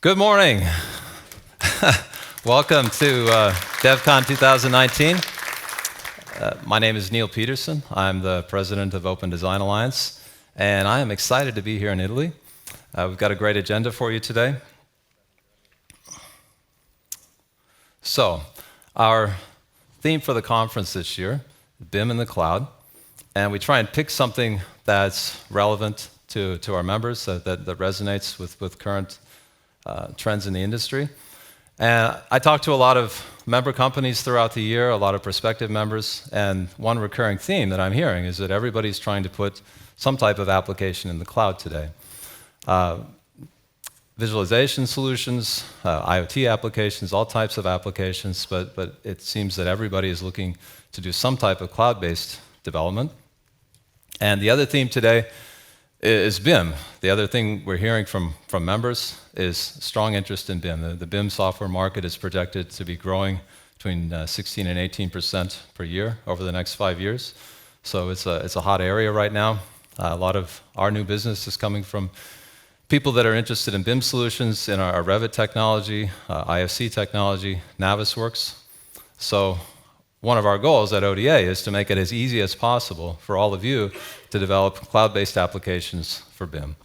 Good morning. Welcome to DevCon 2019. My name is Neil Peterson. I'm the president of Open Design Alliance, and I am excited to be here in Italy. We've got a great agenda for you today. So, our theme for the conference this year, BIM in the Cloud, and we try and pick something that's relevant to our members, that resonates with current trends in the industry. And I talk to a lot of member companies throughout the year, a lot of prospective members, and one recurring theme that I'm hearing is that everybody's trying to put some type of application in the cloud today. Visualization solutions, IoT applications, all types of applications, but it seems that everybody is looking to do some type of cloud-based development. And the other theme today is BIM. The other thing we're hearing from members is strong interest in BIM. The BIM software market is projected to be growing between 16 and 18% per year over the next 5 years. So it's a hot area right now. A lot of our new business is coming from people that are interested in BIM solutions, in our Revit technology, IFC technology, Navisworks. So one of our goals at ODA is to make it as easy as possible for all of you to develop cloud-based applications for BIM.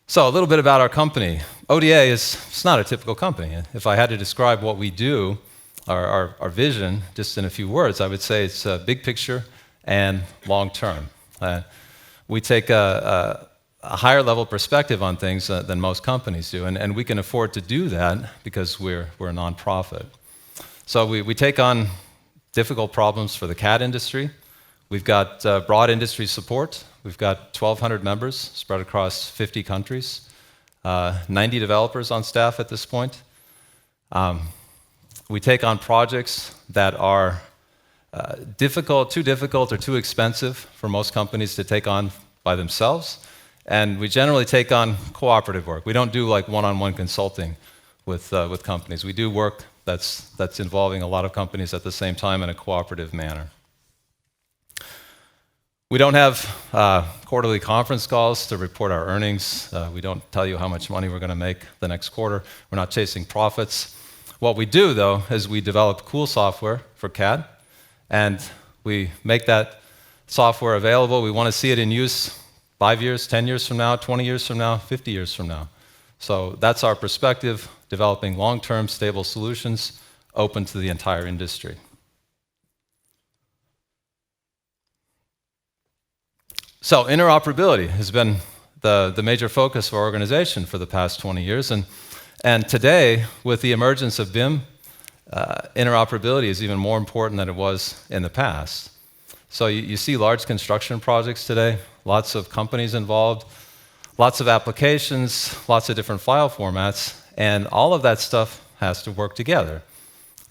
So a little bit about our company. ODA it's not a typical company. If I had to describe what we do, our vision, just in a few words, I would say it's big picture and long term. We take a higher level perspective on things than most companies do, and we can afford to do that because we're a nonprofit. So we take on difficult problems for the CAD industry. We've got broad industry support. We've got 1,200 members spread across 50 countries, 90 developers on staff at this point. We take on projects that are too difficult or too expensive for most companies to take on by themselves. And we generally take on cooperative work. We don't do like one-on-one consulting with companies. We do work that's involving a lot of companies at the same time in a cooperative manner. We don't have quarterly conference calls to report our earnings. We don't tell you how much money we're going to make the next quarter. We're not chasing profits. What we do, though, is we develop cool software for CAD, and we make that software available. We want to see it in use 5 years, 10 years from now, 20 years from now, 50 years from now. So that's our perspective, developing long-term stable solutions open to the entire industry. So interoperability has been the major focus of our organization for the past 20 years. And today, with the emergence of BIM, interoperability is even more important than it was in the past. So you see large construction projects today, lots of companies involved, lots of applications, lots of different file formats, and all of that stuff has to work together.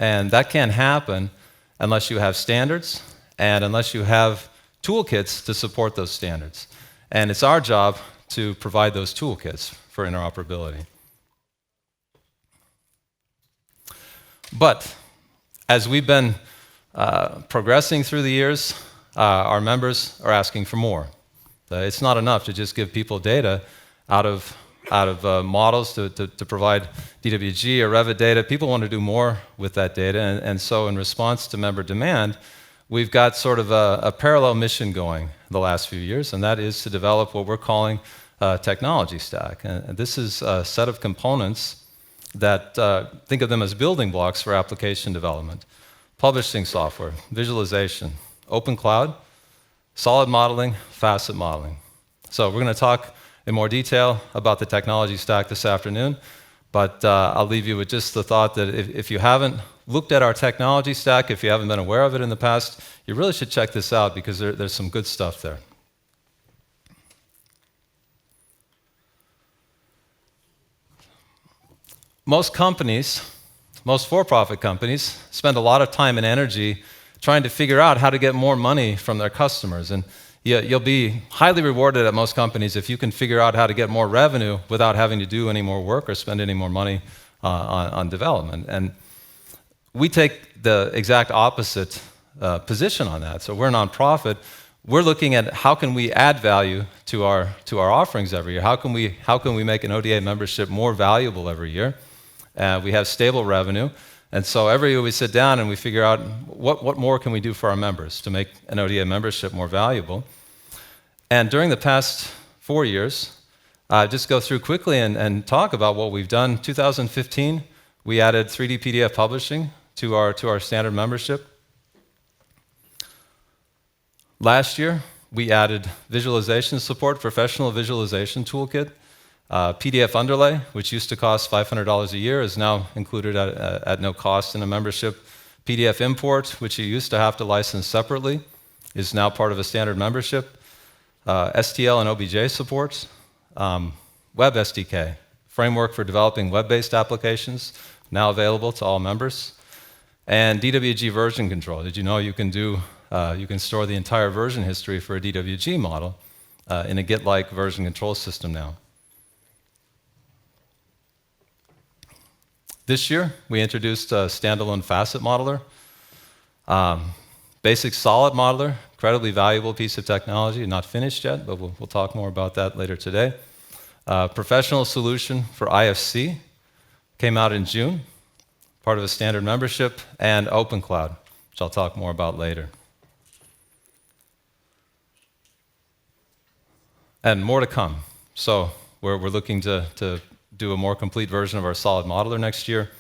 And that can't happen unless you have standards and unless you have toolkits to support those standards. And it's our job to provide those toolkits for interoperability. But as we've been progressing through the years, our members are asking for more. It's not enough to just give people data out of models to provide DWG or Revit data. People want to do more with that data, and so in response to member demand, we've got sort of a parallel mission going the last few years, and that is to develop what we're calling a technology stack. And this is a set of components that think of them as building blocks for application development. Publishing software, visualization, open cloud, solid modeling, facet modeling. So we're going to talk in more detail about the technology stack this afternoon, but I'll leave you with just the thought that if you haven't looked at our technology stack, if you haven't been aware of it in the past, you really should check this out because there's some good stuff there. Most companies, most for-profit companies, spend a lot of time and energy trying to figure out how to get more money from their customers. And you'll be highly rewarded at most companies if you can figure out how to get more revenue without having to do any more work or spend any more money on development. And we take the exact opposite position on that. So we're a nonprofit. We're looking at how can we add value to our offerings every year. How can we make an ODA membership more valuable every year? We have stable revenue, and so every year we sit down and we figure out what more can we do for our members to make an ODA membership more valuable. And during the past 4 years, just go through quickly and talk about what we've done. 2015, we added 3D PDF publishing to our standard membership. Last year, we added visualization support, professional visualization toolkit. PDF underlay, which used to cost $500 a year, is now included at no cost in a membership. PDF import, which you used to have to license separately, is now part of a standard membership. STL and OBJ support. Web SDK, framework for developing web-based applications, now available to all members. And DWG version control. Did you know you can store the entire version history for a DWG model in a Git-like version control system now? This year, we introduced a standalone facet modeler. Basic solid modeler, incredibly valuable piece of technology, not finished yet, but we'll talk more about that later today. Professional solution for IFC came out in June, part of a standard membership, and Open Cloud, which I'll talk more about later. And more to come. So we're looking to do a more complete version of our solid modeler next year.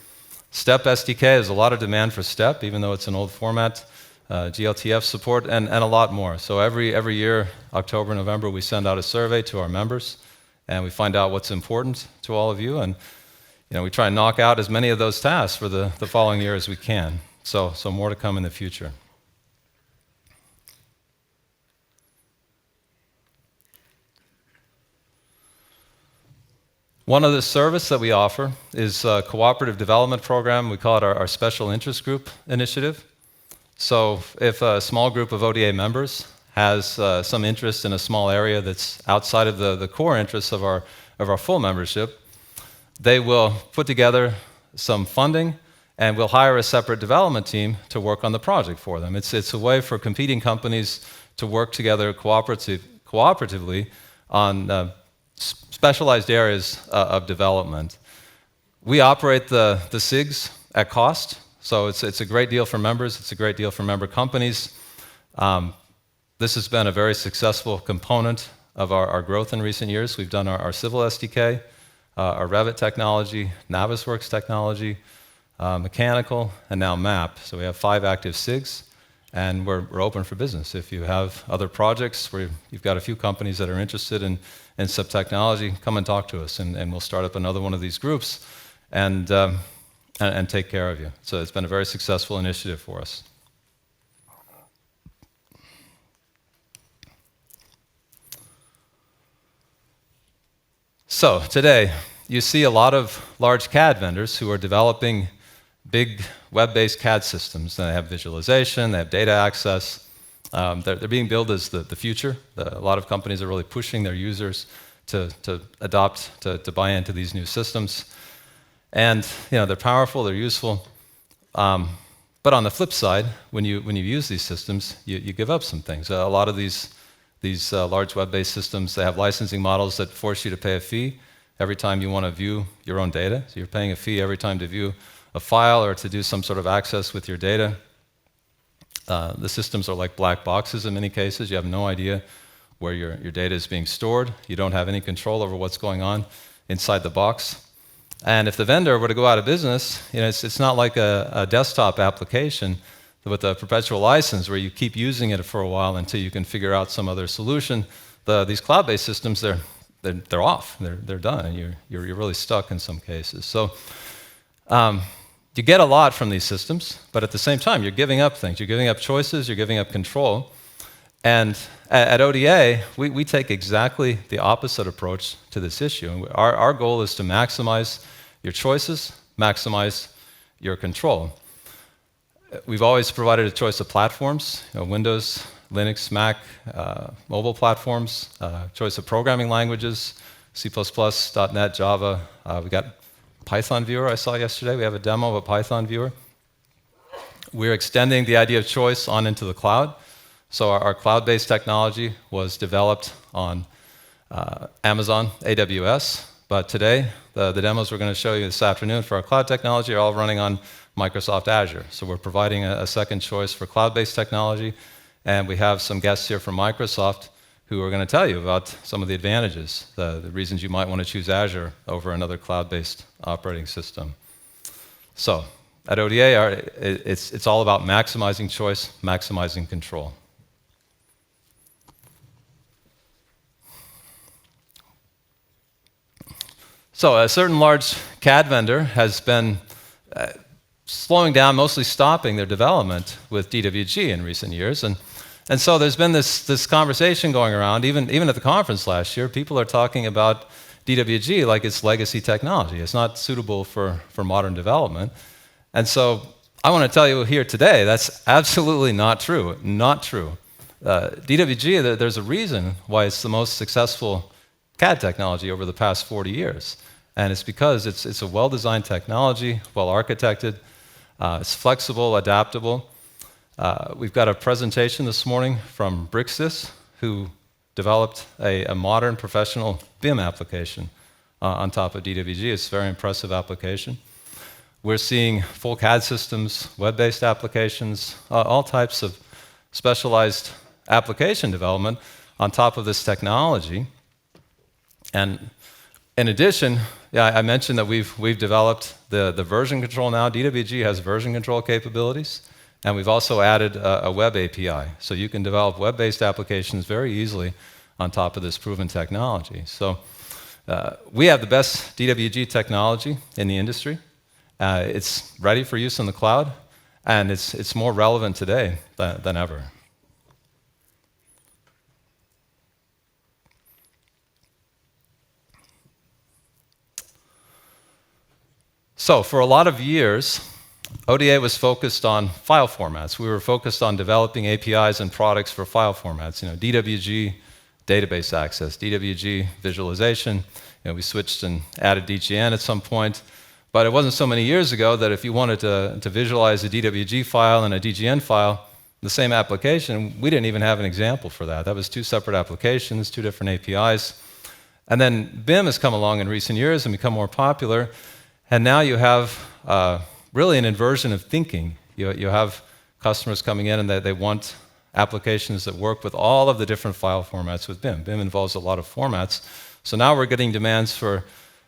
Step SDK, there's a lot of demand for Step, even though it's an old format. GLTF support, and a lot more. So every year, October, November, we send out a survey to our members, and we find out what's important to all of you, and we try and knock out as many of those tasks for the following year as we can. So more to come in the future. One other service that we offer is a cooperative development program. We call it our Special Interest Group Initiative. So if a small group of ODA members has some interest in a small area that's outside of the core interests of our full membership, they will put together some funding and we'll hire a separate development team to work on the project for them. It's a way for competing companies to work together cooperatively on specialized areas of development. We operate the SIGs at cost. So it's a great deal for members, it's a great deal for member companies. This has been a very successful component of our growth in recent years. We've done our Civil SDK, our Revit technology, Navisworks technology, mechanical, and now MAP. So we have 5 active SIGs, and we're open for business. If you have other projects where you've got a few companies that are interested in some technology, come and talk to us, and we'll start up another one of these groups and take care of you. So it's been a very successful initiative for us. So today, you see a lot of large CAD vendors who are developing big web-based CAD systems. They have visualization, they have data access. They're being billed as the future. A lot of companies are really pushing their users to adopt, to buy into these new systems. And they're powerful, they're useful. But on the flip side, when you use these systems, you give up some things. A lot of these large web-based systems, they have licensing models that force you to pay a fee every time you want to view your own data. So you're paying a fee every time to view a file or to do some sort of access with your data. The systems are like black boxes in many cases. You have no idea where your data is being stored. You don't have any control over what's going on inside the box. And if the vendor were to go out of business, it's not like a desktop application with a perpetual license where you keep using it for a while until you can figure out some other solution. These cloud-based systems, they're off. They're done, and you're really stuck in some cases. So you get a lot from these systems, but at the same time, you're giving up things. You're giving up choices. You're giving up control. And at ODA, we take exactly the opposite approach to this issue. Our goal is to maximize your choices, maximize your control. We've always provided a choice of platforms, Windows, Linux, Mac, mobile platforms, choice of programming languages, C++, .NET, Java. We got Python viewer I saw yesterday. We have a demo of a Python viewer. We're extending the idea of choice on into the cloud. So our cloud-based technology was developed on Amazon, AWS. But today, the demos we're going to show you this afternoon for our cloud technology are all running on Microsoft Azure. So we're providing a second choice for cloud-based technology. And we have some guests here from Microsoft who are going to tell you about some of the advantages, the reasons you might want to choose Azure over another cloud-based operating system. So at ODA, it's all about maximizing choice, maximizing control. So a certain large CAD vendor has been slowing down, mostly stopping their development with DWG in recent years. And so there's been this conversation going around, even at the conference last year. People are talking about DWG like it's legacy technology. It's not suitable for modern development. And so I want to tell you here today, that's absolutely not true. Not true. DWG, there's a reason why it's the most successful CAD technology over the past 40 years. And it's because it's a well-designed technology, well-architected, it's flexible, adaptable. We've got a presentation this morning from Brixis, who developed a modern professional BIM application on top of DWG. It's a very impressive application. We're seeing full CAD systems, web-based applications, all types of specialized application development on top of this technology. And in addition, I mentioned that we've developed the version control now. DWG has version control capabilities. And we've also added a web API. So you can develop web-based applications very easily on top of this proven technology. So we have the best DWG technology in the industry. It's ready for use in the cloud, and it's more relevant today than ever. So for a lot of years, ODA was focused on file formats. We were focused on developing APIs and products for file formats. DWG, database access, DWG, visualization. We switched and added DGN at some point. But it wasn't so many years ago that if you wanted to visualize a DWG file and a DGN file, the same application, we didn't even have an example for that. That was two separate applications, two different APIs. And then BIM has come along in recent years and become more popular. And now you have really an inversion of thinking. You have customers coming in and they want applications that work with all of the different file formats with BIM. BIM involves a lot of formats. So now we're getting demands for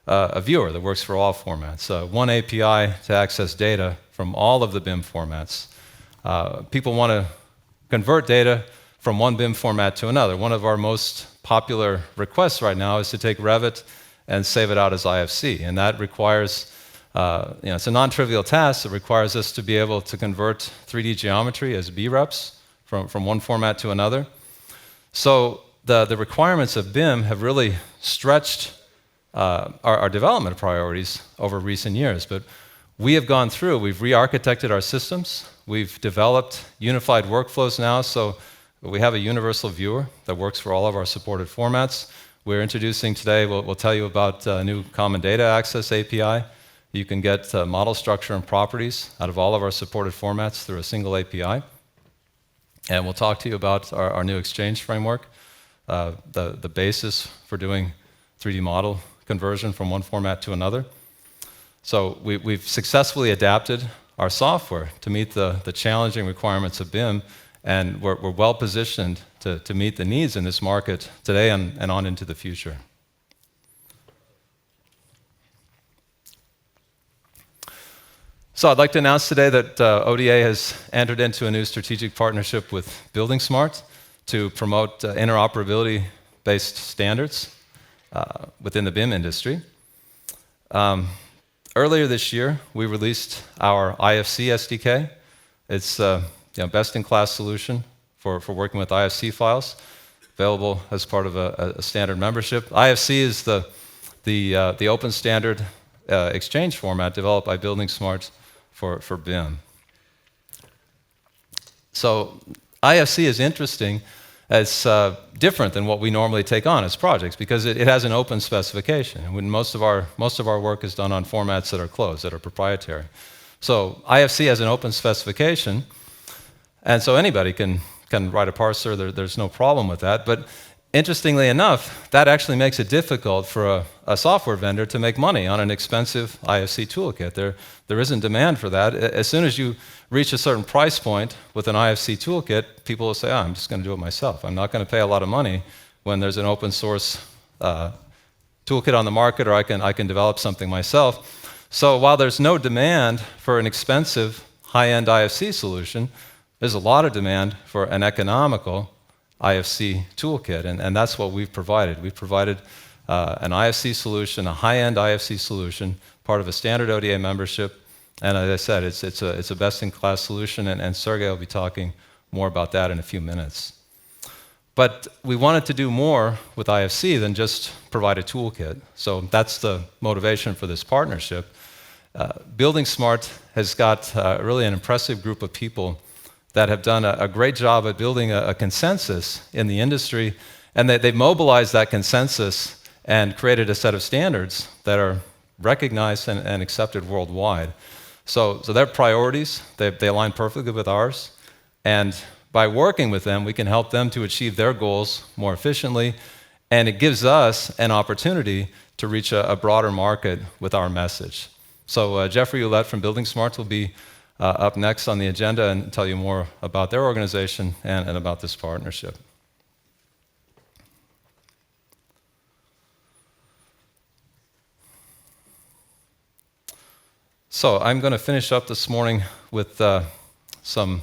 a viewer that works for all formats. One API to access data from all of the BIM formats. People want to convert data from one BIM format to another. One of our most popular requests right now is to take Revit and save it out as IFC. And that requires it's a non-trivial task that requires us to be able to convert 3D geometry as BREPs from one format to another. So the requirements of BIM have really stretched our development priorities over recent years. But we have gone through, we've re-architected our systems, we've developed unified workflows now, so we have a universal viewer that works for all of our supported formats. We're introducing today, we'll tell you about a new Common Data Access API. You can get model structure and properties out of all of our supported formats through a single API. And we'll talk to you about our new Exchange framework, the basis for doing 3D model conversion from one format to another. So we've successfully adapted our software to meet the challenging requirements of BIM, and we're well positioned to meet the needs in this market today and on into the future. So I'd like to announce today that ODA has entered into a new strategic partnership with BuildingSMART to promote interoperability-based standards within the BIM industry. Earlier this year, we released our IFC SDK. It's a best-in-class solution for working with IFC files, available as part of a standard membership. IFC is the open standard exchange format developed by BuildingSMART for BIM. So IFC is interesting. It's different than what we normally take on as projects because it has an open specification. And when most of our work is done on formats that are closed, that are proprietary. So IFC has an open specification, and so anybody can write a parser. There's no problem with that. But Interestingly enough, that actually makes it difficult for a software vendor to make money on an expensive IFC toolkit. There isn't demand for that. As soon as you reach a certain price point with an IFC toolkit, people will say, I'm just going to do it myself. I'm not going to pay a lot of money when there's an open source toolkit on the market, or I can develop something myself. So while there's no demand for an expensive high-end IFC solution, there's a lot of demand for an economical IFC toolkit, and that's what we've provided. We've provided an IFC solution, a high-end IFC solution, part of a standard ODA membership, and as I said, it's a best-in-class solution, and Sergey will be talking more about that in a few minutes. But we wanted to do more with IFC than just provide a toolkit, so that's the motivation for this partnership. BuildingSMART has got really an impressive group of people that have done a great job at building a consensus in the industry, and they've mobilized that consensus and created a set of standards that are recognized and accepted worldwide. So their priorities, they align perfectly with ours, and by working with them, we can help them to achieve their goals more efficiently, and it gives us an opportunity to reach a broader market with our message. So Jeffrey Ouellette from BuildingSMART will be up next on the agenda and tell you more about their organization and about this partnership. So I'm going to finish up this morning with some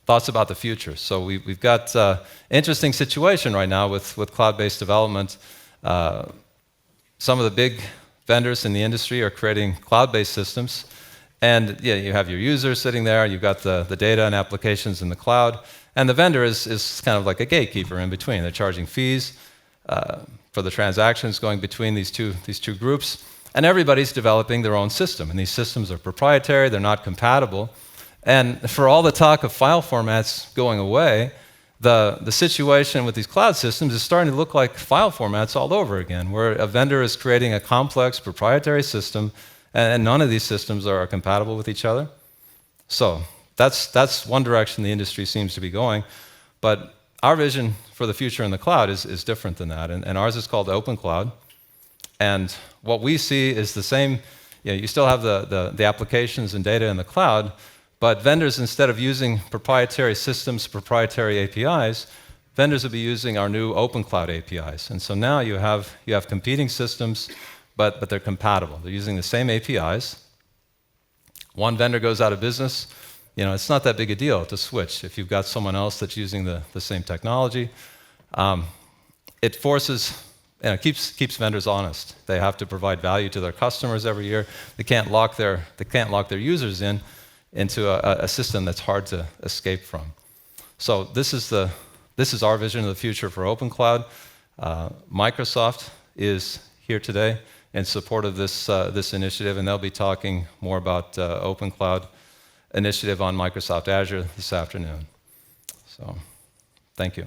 thoughts about the future. So we've got an interesting situation right now with cloud-based development. Some of the big vendors in the industry are creating cloud-based systems. And yeah, you have your users sitting there, you've got the data and applications in the cloud, and the vendor is kind of like a gatekeeper in between. They're charging fees for the transactions going between these two groups, and everybody's developing their own system. And these systems are proprietary, they're not compatible. And for all the talk of file formats going away, the situation with these cloud systems is starting to look like file formats all over again, where a vendor is creating a complex proprietary system, and none of these systems are compatible with each other. So that's one direction the industry seems to be going. But our vision for the future in the cloud is different than that. And ours is called Open Cloud. And what we see is the same. You still have the applications and data in the cloud, but vendors, instead of using proprietary systems, proprietary APIs, vendors will be using our new Open Cloud APIs. And so now you have competing systems, but they're compatible. They're using the same APIs. One vendor goes out of business, it's not that big a deal to switch if you've got someone else that's using the same technology. It forces, keeps vendors honest. They have to provide value to their customers every year. They can't lock their users into a system that's hard to escape from. So this is our vision of the future for Open Cloud. Microsoft is here today in support of this initiative, and they'll be talking more about Open Cloud initiative on Microsoft Azure this afternoon. So, thank you.